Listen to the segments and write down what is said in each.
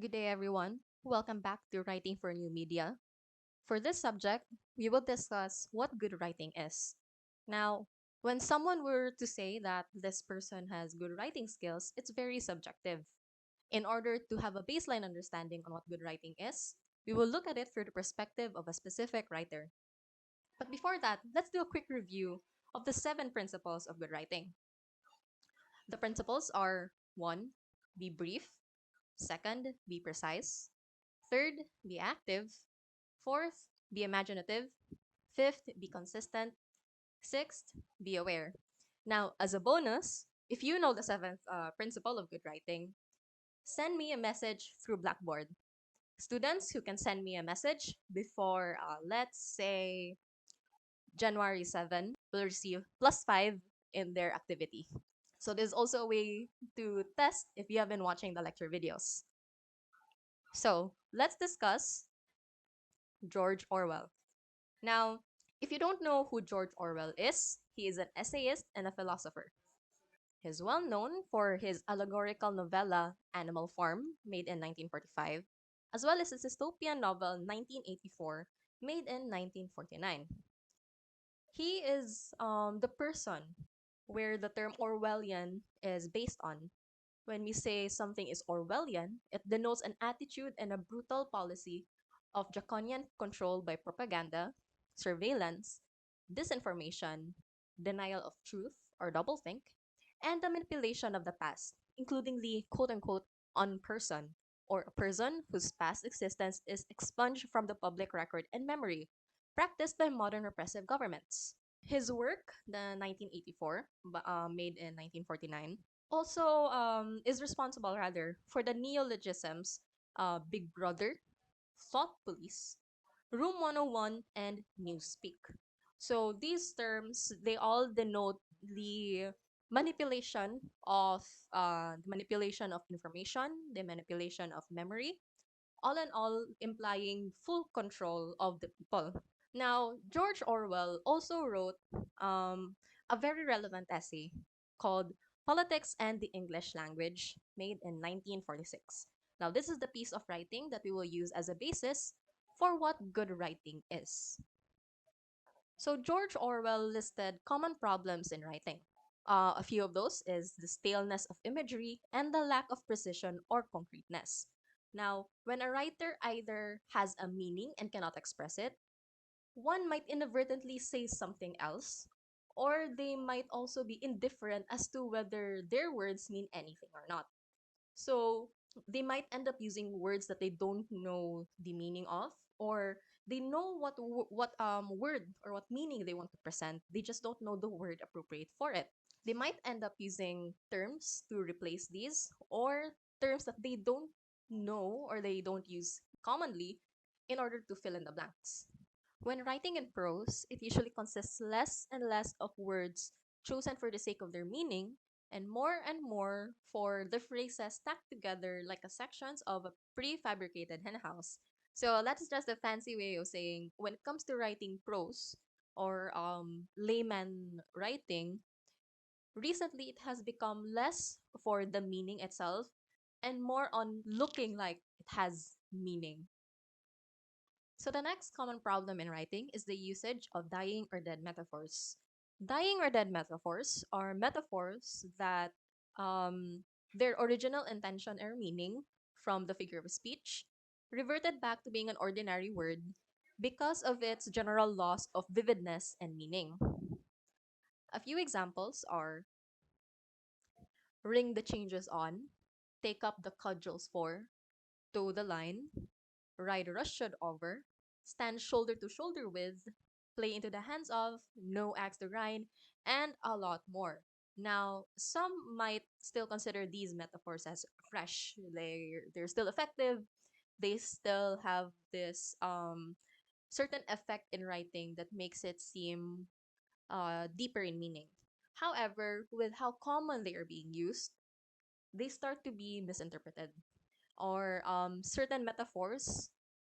Good day, everyone. Welcome back to Writing for New Media. For this subject, we will discuss what good writing is. Now, when someone were to say that this person has good writing skills, it's very subjective. In order to have a baseline understanding on what good writing is, we will look at it through the perspective of a specific writer. But before that, let's do a quick review of the 7 principles of good writing. The principles are 1. Be brief. Second, be precise. Third, be active. Fourth, be imaginative. Fifth, be consistent. Sixth, be aware. Now, as a bonus, if you know the seventh principle of good writing, send me a message through Blackboard. Students who can send me a message before, let's say, January 7 will receive +5 in their activity. So there's also a way to test if you have been watching the lecture videos. So let's discuss George Orwell. Now, if you don't know who George Orwell is, he is an essayist and a philosopher. He's well known for his allegorical novella Animal Farm, made in 1945, as well as his dystopian novel 1984, made in 1949. He is the person where the term Orwellian is based on. When we say something is Orwellian, it denotes an attitude and a brutal policy of draconian control by propaganda, surveillance, disinformation, denial of truth or doublethink, and the manipulation of the past, including the quote unquote on person, or a person whose past existence is expunged from the public record and memory, practiced by modern repressive governments. His work, the 1984, made in 1949, also is responsible rather for the neologisms Big Brother, Thought Police, Room 101, and Newspeak. So these terms, they all denote the manipulation of information, the manipulation of memory, all in all implying full control of the people. Now, George Orwell also wrote a very relevant essay called Politics and the English Language, made in 1946. Now, this is the piece of writing that we will use as a basis for what good writing is. So, George Orwell listed common problems in writing. A few of those is the staleness of imagery and the lack of precision or concreteness. Now, when a writer either has a meaning and cannot express it, one might inadvertently say something else, or they might also be indifferent as to whether their words mean anything or not. So they might end up using words that they don't know the meaning of, or they know what word or what meaning they want to present. They just don't know the word appropriate for it. They might end up using terms to replace these, or terms that they don't know or they don't use commonly in order to fill in the blanks. When writing in prose, it usually consists less and less of words chosen for the sake of their meaning, and more for the phrases stacked together like a sections of a prefabricated henhouse. So that's just a fancy way of saying when it comes to writing prose or layman writing, recently it has become less for the meaning itself and more on looking like it has meaning. So the next common problem in writing is the usage of dying or dead metaphors. Dying or dead metaphors are metaphors that their original intention or meaning from the figure of speech reverted back to being an ordinary word because of its general loss of vividness and meaning. A few examples are ring the changes on, take up the cudgels for, toe the line, ride roughshod over, stand shoulder to shoulder with, play into the hands of, no axe to grind, and a lot more. Now, some might still consider these metaphors as fresh. They're still effective. They still have this certain effect in writing that makes it seem deeper in meaning. However, with how common they are being used, they start to be misinterpreted, or certain metaphors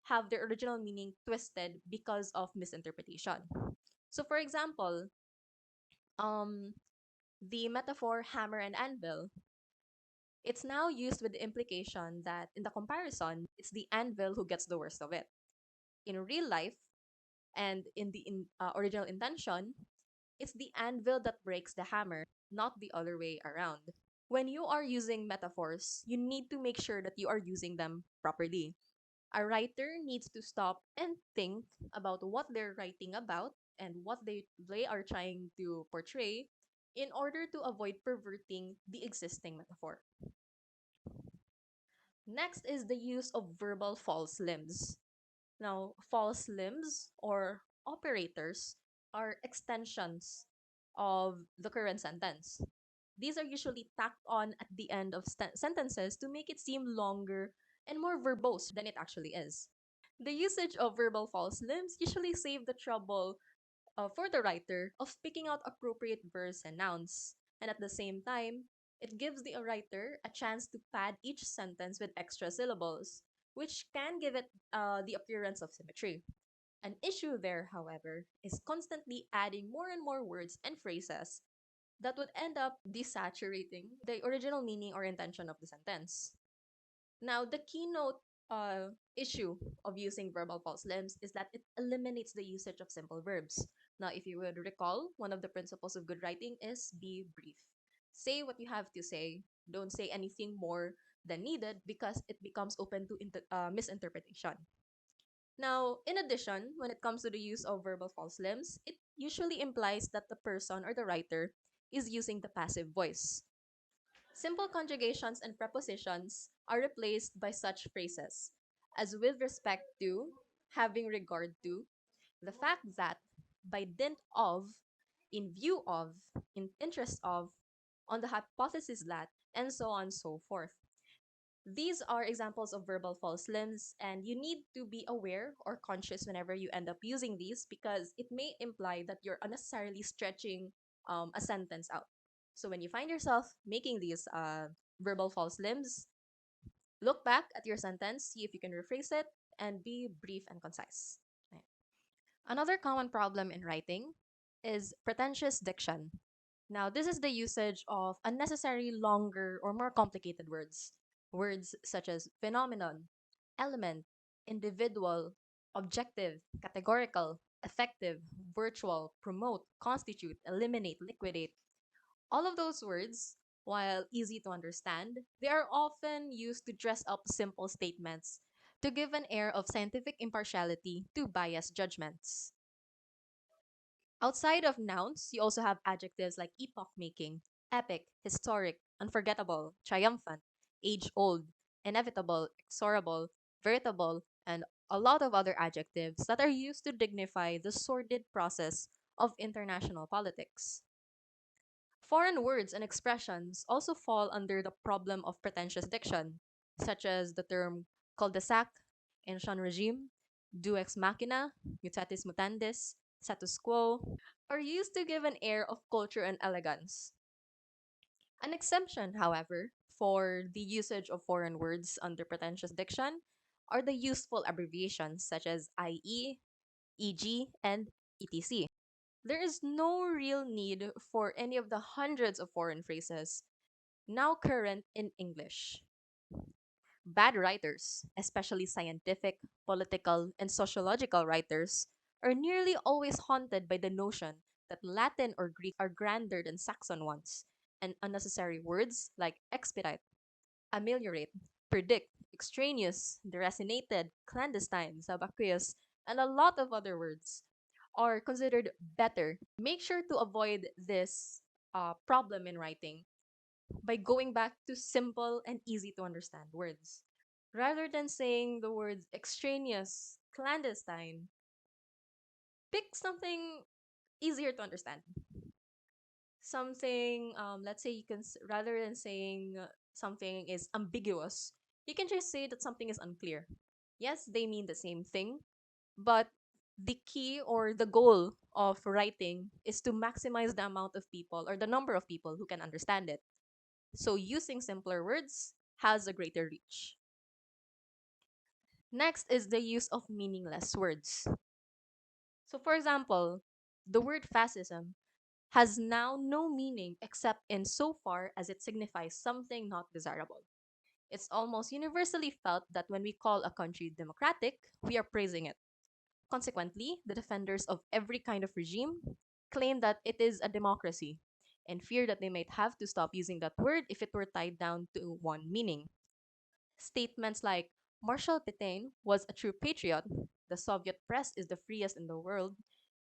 have their original meaning twisted because of misinterpretation. So, for example, um, the metaphor hammer and anvil, It's now used with the implication that in the comparison, it's the anvil who gets the worst of it. In real life, and in the original intention, it's the anvil that breaks the hammer, not the other way around. When you are using metaphors, you need to make sure that you are using them properly. A writer needs to stop and think about what they're writing about and what they are trying to portray in order to avoid perverting the existing metaphor. Next is the use of verbal false limbs. Now, false limbs or operators are extensions of the current sentence. These are usually tacked on at the end of sentences to make it seem longer and more verbose than it actually is. The usage of verbal false limbs usually save the trouble for the writer of picking out appropriate verbs and nouns, and at the same time, it gives the writer a chance to pad each sentence with extra syllables, which can give it the appearance of symmetry. An issue there, however, is constantly adding more and more words and phrases that would end up desaturating the original meaning or intention of the sentence. Now, the keynote issue of using verbal false limbs is that it eliminates the usage of simple verbs. Now, if you would recall, one of the principles of good writing is be brief. Say what you have to say. Don't say anything more than needed because it becomes open to misinterpretation. Now, in addition, when it comes to the use of verbal false limbs, it usually implies that the person or the writer is using the passive voice. Simple conjugations and prepositions are replaced by such phrases as with respect to, having regard to, the fact that, by dint of, in view of, in interest of, on the hypothesis that, and so on and so forth. These are examples of verbal false limbs, and you need to be aware or conscious whenever you end up using these because it may imply that you're unnecessarily stretching a sentence out. So when you find yourself making these verbal false limbs, look back at your sentence, see if you can rephrase it, and be brief and concise. Right. Another common problem in writing is pretentious diction. Now, this is the usage of unnecessary longer or more complicated words. Words such as phenomenon, element, individual, objective, categorical, effective, virtual, promote, constitute, eliminate, liquidate. All of those words, while easy to understand, they are often used to dress up simple statements to give an air of scientific impartiality to biased judgments. Outside of nouns, you also have adjectives like epoch making, epic, historic, unforgettable, triumphant, age old, inevitable, exorable, veritable, and a lot of other adjectives that are used to dignify the sordid process of international politics. Foreign words and expressions also fall under the problem of pretentious diction, such as the term cul-de-sac, ancient regime, deus ex machina, mutatis mutandis, status quo, are used to give an air of culture and elegance. An exemption, however, for the usage of foreign words under pretentious diction are the useful abbreviations such as IE, EG, and ETC. There is no real need for any of the hundreds of foreign phrases now current in English. Bad writers, especially scientific, political, and sociological writers, are nearly always haunted by the notion that Latin or Greek are grander than Saxon ones, and unnecessary words like expedite, ameliorate, predict, extraneous, deracinated, clandestine, subaqueous, and a lot of other words are considered better. Make sure to avoid this problem in writing by going back to simple and easy to understand words. Rather than saying the words extraneous, clandestine, pick something easier to understand. Something, let's say you can, rather than saying something is ambiguous, you can just say that something is unclear. Yes, they mean the same thing, but the key or the goal of writing is to maximize the amount of people or the number of people who can understand it. So using simpler words has a greater reach. Next is the use of meaningless words. So for example, the word fascism has now no meaning except in so far as it signifies something not desirable. It's almost universally felt that when we call a country democratic, we are praising it. Consequently, the defenders of every kind of regime claim that it is a democracy and fear that they might have to stop using that word if it were tied down to one meaning. Statements like Marshal Pétain was a true patriot, the Soviet press is the freest in the world,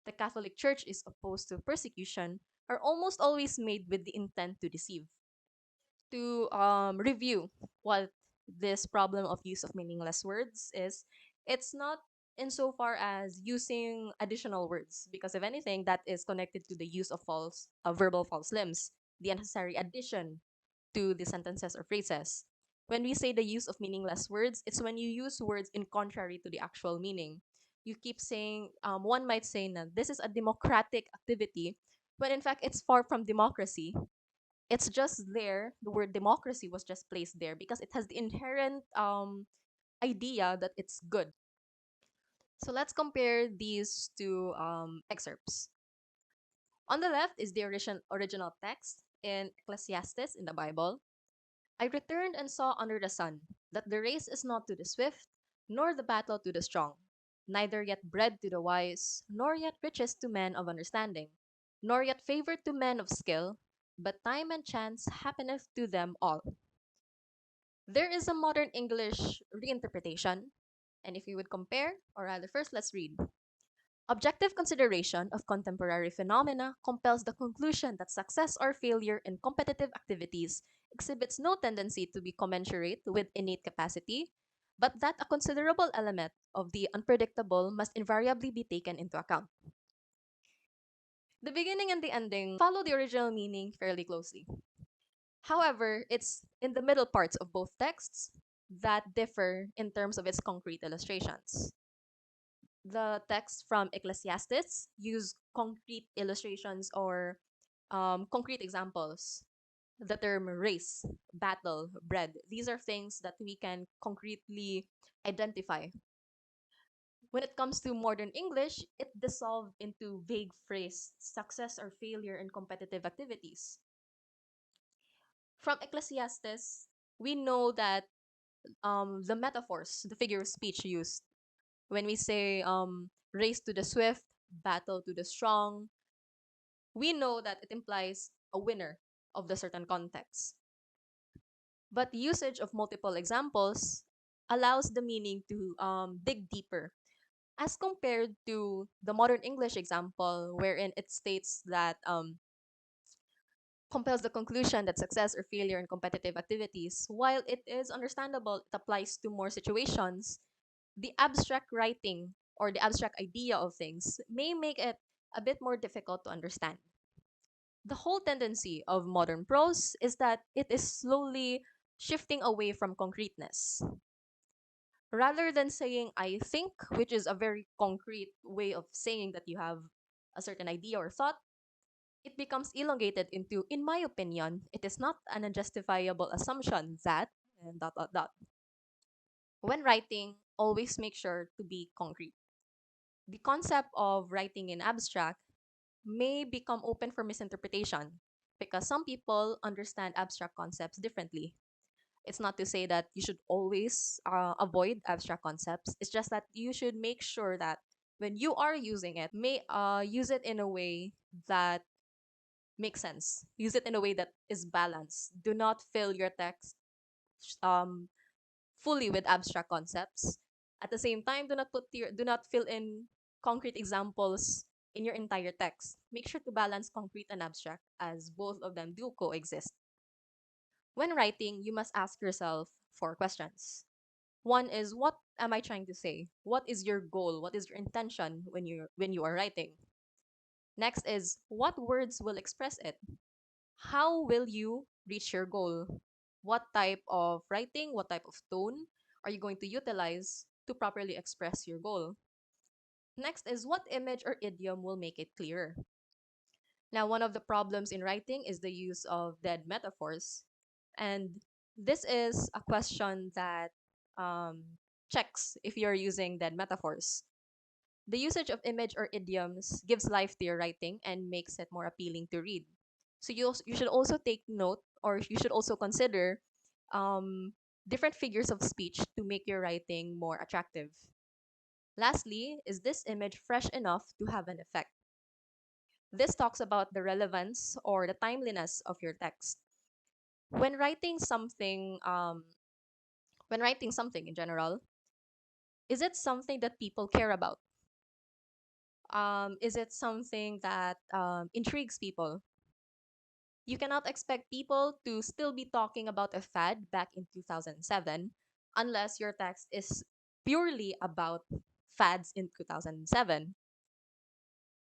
the Catholic Church is opposed to persecution are almost always made with the intent to deceive. To review what this problem of use of meaningless words is, it's not insofar as using additional words, because if anything, that is connected to the use of verbal false limbs, the unnecessary addition to the sentences or phrases. When we say the use of meaningless words, it's when you use words in contrary to the actual meaning. You keep saying, one might say that this is a democratic activity, when in fact it's far from democracy. It's just there, the word democracy was just placed there because it has the inherent idea that it's good. So let's compare these two excerpts. On the left is the original text in Ecclesiastes in the Bible. I returned and saw under the sun that the race is not to the swift, nor the battle to the strong, neither yet bread to the wise, nor yet riches to men of understanding, nor yet favor to men of skill, but time and chance happeneth to them all. There is a modern English reinterpretation, and if you would compare, or rather, first let's read. Objective consideration of contemporary phenomena compels the conclusion that success or failure in competitive activities exhibits no tendency to be commensurate with innate capacity, but that a considerable element of the unpredictable must invariably be taken into account. The beginning and the ending follow the original meaning fairly closely. However, it's in the middle parts of both texts that differ in terms of its concrete illustrations. The text from Ecclesiastes use concrete illustrations or concrete examples. The term race, battle, bread, these are things that we can concretely identify. When it comes to modern English, it dissolved into vague phrase, success or failure in competitive activities. From Ecclesiastes, we know that the metaphors, the figure of speech used when we say race to the swift, battle to the strong, we know that it implies a winner of the certain context. But usage of multiple examples allows the meaning to dig deeper as compared to the modern English example, wherein it states that compels the conclusion that success or failure in competitive activities, while it is understandable, it applies to more situations, the abstract writing or the abstract idea of things may make it a bit more difficult to understand. The whole tendency of modern prose is that it is slowly shifting away from concreteness. Rather than saying I think, which is a very concrete way of saying that you have a certain idea or thought, it becomes elongated into, in my opinion, it is not an unjustifiable assumption that, and dot, dot, dot. When writing, always make sure to be concrete. The concept of writing in abstract may become open for misinterpretation because some people understand abstract concepts differently. It's not to say that you should always avoid abstract concepts. It's just that you should make sure that when you are using it, may use it in a way that makes sense. Use it in a way that is balanced. Do not fill your text um, fully with abstract concepts. At the same time, do not fill in concrete examples in your entire text. Make sure to balance concrete and abstract as both of them do coexist. When writing, you must ask yourself four questions. One is, what am I trying to say? What is your goal? What is your intention when you are writing? Next is, what words will express it? How will you reach your goal? What type of writing, what type of tone are you going to utilize to properly express your goal? Next is, what image or idiom will make it clearer? Now, one of the problems in writing is the use of dead metaphors. And this is a question that checks if you're using dead metaphors. The usage of image or idioms gives life to your writing and makes it more appealing to read. So you should also take note, or you should also consider um, different figures of speech to make your writing more attractive. Lastly, is this image fresh enough to have an effect? This talks about the relevance or the timeliness of your text. When writing something, when writing something in general, is it something that people care about? Is it something that intrigues people? You cannot expect people to still be talking about a fad back in 2007 unless your text is purely about fads in 2007.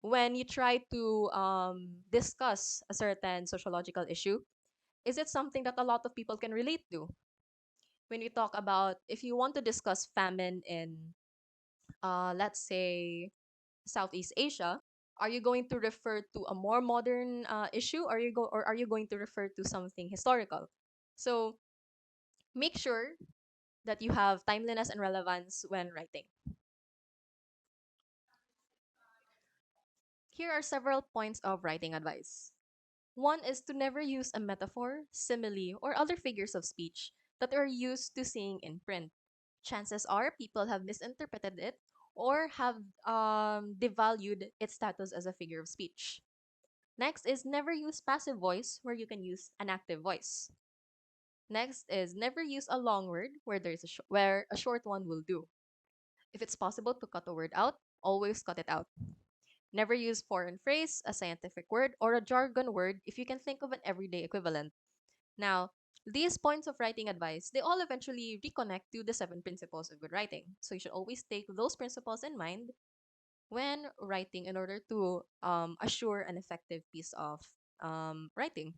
When you try to discuss a certain sociological issue, is it something that a lot of people can relate to? When we talk about, if you want to discuss famine in, let's say, Southeast Asia, are you going to refer to a more modern issue, or are you going to refer to something historical? So make sure that you have timeliness and relevance when writing. Here are several points of writing advice. One is to never use a metaphor, simile, or other figures of speech that are used to seeing in print. Chances are people have misinterpreted it or have devalued its status as a figure of speech. Next is never use passive voice where you can use an active voice. Next is never use a long word where where a short one will do. If it's possible to cut a word out, always cut it out. Never use foreign phrase, a scientific word, or a jargon word if you can think of an everyday equivalent. Now, these points of writing advice, they all eventually reconnect to the 7 principles of good writing. So you should always take those principles in mind when writing in order to assure an effective piece of writing.